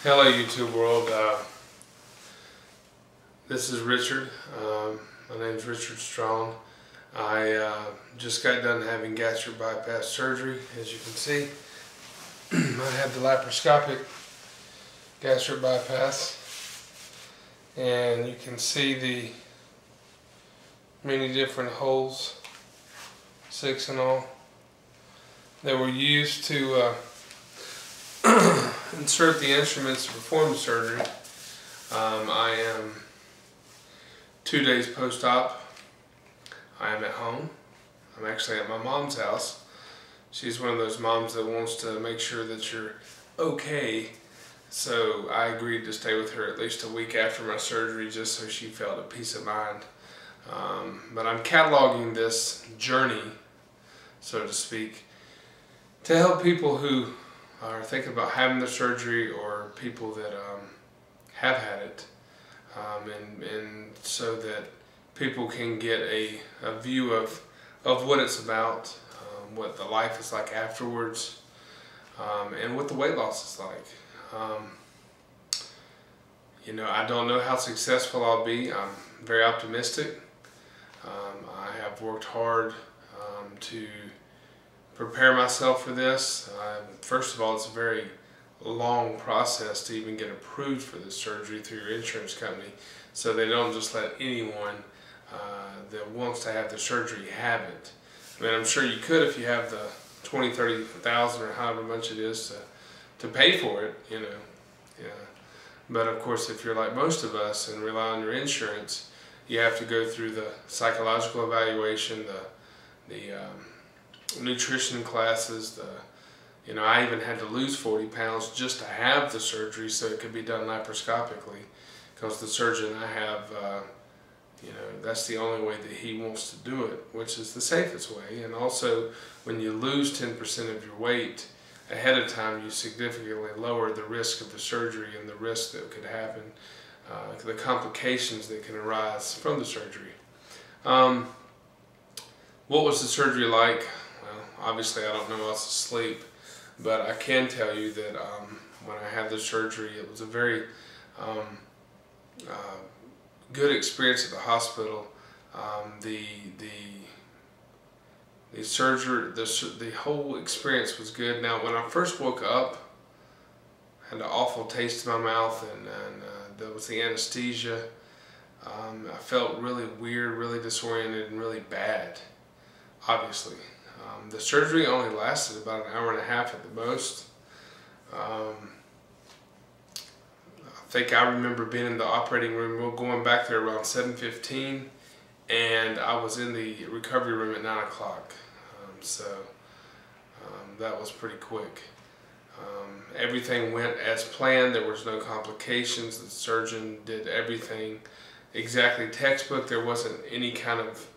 Hello YouTube world, this is Richard. My name is Richard Strong. I just got done having gastric bypass surgery, as you can see. I have the laparoscopic gastric bypass, and you can see the many different holes, 6 in all, that were used to insert the instruments to perform the surgery. I am 2 days post-op. I am at home. I'm actually at my mom's house. She's one of those moms that wants to make sure that you're okay. So I agreed to stay with her at least a week after my surgery just so she felt at peace of mind. But I'm cataloging this journey, so to speak, to help people who are thinking about having the surgery or people that have had it, and so that people can get a view of what it's about, what the life is like afterwards, and what the weight loss is like. You know, I don't know how successful I'll be. I'm very optimistic. I have worked hard to prepare myself for this. First of all, it's a very long process to even get approved for this surgery through your insurance company, so they don't just let anyone that wants to have the surgery have it. I mean, I'm sure you could if you have the 20, 30,000 or however much it is to pay for it, you know. Yeah. But of course, if you're like most of us and rely on your insurance, you have to go through the psychological evaluation, the nutrition classes, you know, I even had to lose 40 pounds just to have the surgery so it could be done laparoscopically, because the surgeon I have, you know, that's the only way that he wants to do it, which is the safest way. And also, when you lose 10% of your weight ahead of time, you significantly lower the risk of the surgery and the risk that could happen, the complications that can arise from the surgery. What was the surgery like? Well, obviously I don't know, I was asleep, but I can tell you that when I had the surgery, it was a very good experience at the hospital. The surgery, the whole experience was good. Now, when I first woke up, I had an awful taste in my mouth, and there was the anesthesia. I felt really weird, really disoriented, and really bad, obviously. The surgery only lasted about an hour and a half at the most. I think I remember being in the operating room, we were going back there around 7:15, and I was in the recovery room at 9 o'clock. That was pretty quick. Everything went as planned. There was no complications. The surgeon did everything exactly textbook. There wasn't any kind of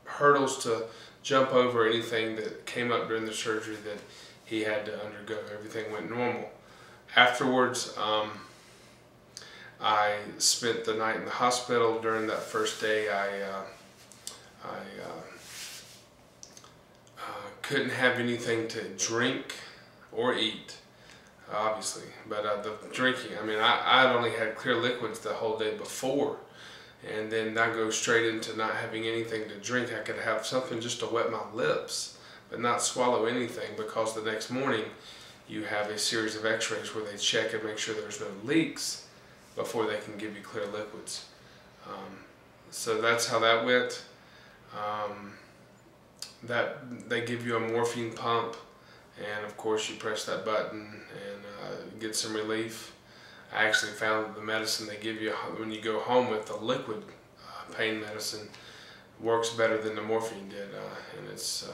hurdles to jump over, anything that came up during the surgery that he had to undergo. Everything went normal. Afterwards, I spent the night in the hospital. During that first day, I couldn't have anything to drink or eat, obviously, but the drinking, I mean, I'd only had clear liquids the whole day before, and then I go straight into not having anything to drink. I could have something just to wet my lips, but not swallow anything, because the next morning you have a series of x-rays where they check and make sure there's no leaks before they can give you clear liquids. So that's how that went. They give you a morphine pump, and of course you press that button and get some relief. I actually found that the medicine they give you when you go home with, the liquid pain medicine, works better than the morphine did, and it's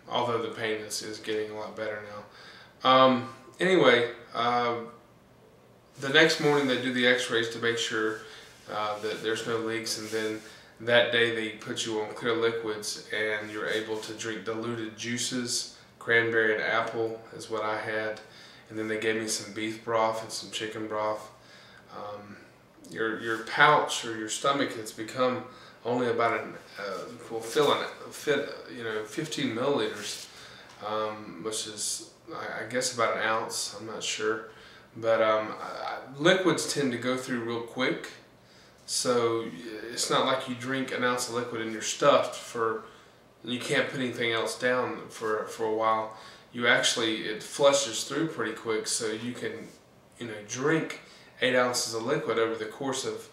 although the pain is getting a lot better now. Anyway, the next morning they do the x-rays to make sure that there's no leaks, and then that day they put you on clear liquids, and you're able to drink diluted juices. Cranberry and apple is what I had, and then they gave me some beef broth and some chicken broth. Your pouch or your stomach has become only about will fit, you know, 15 milliliters, which is I guess about an ounce. I'm not sure. But liquids tend to go through real quick, so it's not like you drink an ounce of liquid and you're stuffed for, you can't put anything else down for a while. You actually, it flushes through pretty quick, so you can, drink 8 ounces of liquid over the course of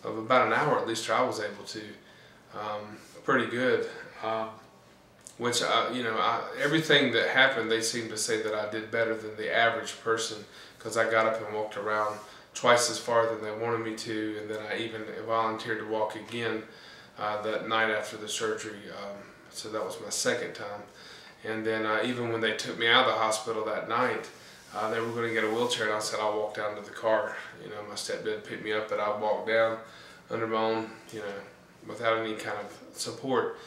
about an hour. At least I was able to. Pretty good. Which everything that happened, they seem to say that I did better than the average person, because I got up and walked around twice as far than they wanted me to, and then I even volunteered to walk again that night after the surgery. So that was my second time. And then even when they took me out of the hospital that night, they were going to get a wheelchair, and I said I'll walk down to the car. My stepdad picked me up, but I'll walk down under my own, without any kind of support.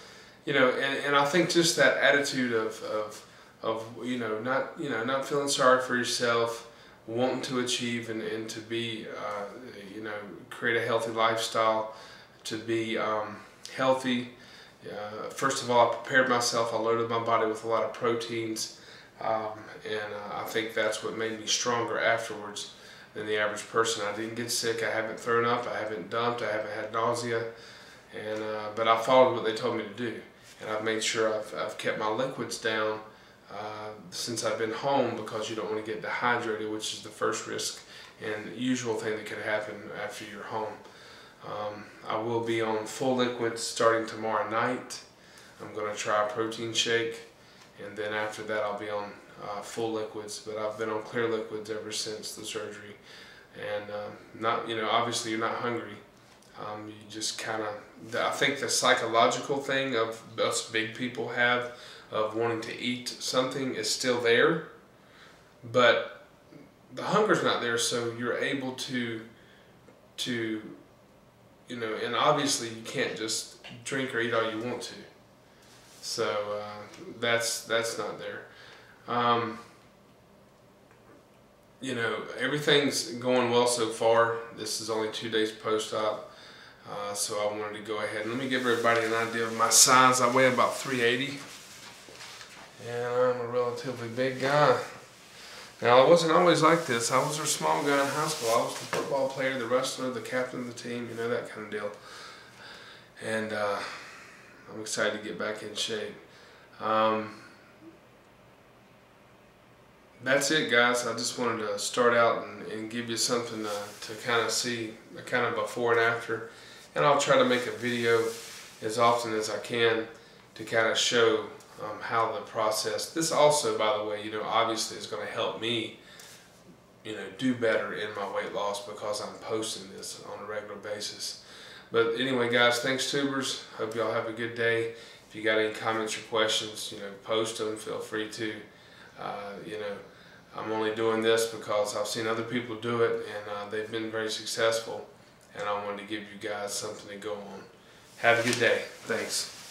And I think just that attitude of not feeling sorry for yourself, wanting to achieve and to be, create a healthy lifestyle, to be healthy. First of all, I prepared myself. I loaded my body with a lot of proteins, and I think that's what made me stronger afterwards than the average person. I didn't get sick. I haven't thrown up. I haven't dumped. I haven't had nausea, and but I followed what they told me to do, and I've made sure I've kept my liquids down since I've been home, because you don't want to get dehydrated, which is the first risk and usual thing that could happen after you're home. I will be on full liquids starting tomorrow night. I'm going to try a protein shake, and then after that I'll be on full liquids. But I've been on clear liquids ever since the surgery, and obviously you're not hungry. You just kind of, I think the psychological thing of us big people have of wanting to eat something is still there, but the hunger's not there, so you're able to and obviously you can't just drink or eat all you want to. So that's not there. Everything's going well so far. This is only 2 days post-op, so I wanted to go ahead and let me give everybody an idea of my size. I weigh about 380, and I'm a relatively big guy. Now, I wasn't always like this. I was a small guy in high school. I was the football player, the wrestler, the captain of the team, that kind of deal. And I'm excited to get back in shape. That's it, guys. I just wanted to start out and give you something to kind of see, a kind of before and after. And I'll try to make a video as often as I can to kind of show how the process. This also, by the way, obviously is going to help me, do better in my weight loss, because I'm posting this on a regular basis. But anyway, guys, thanks, tubers. Hope y'all have a good day. If you got any comments or questions, post them. Feel free to. I'm only doing this because I've seen other people do it, and they've been very successful, and I wanted to give you guys something to go on. Have a good day. Thanks.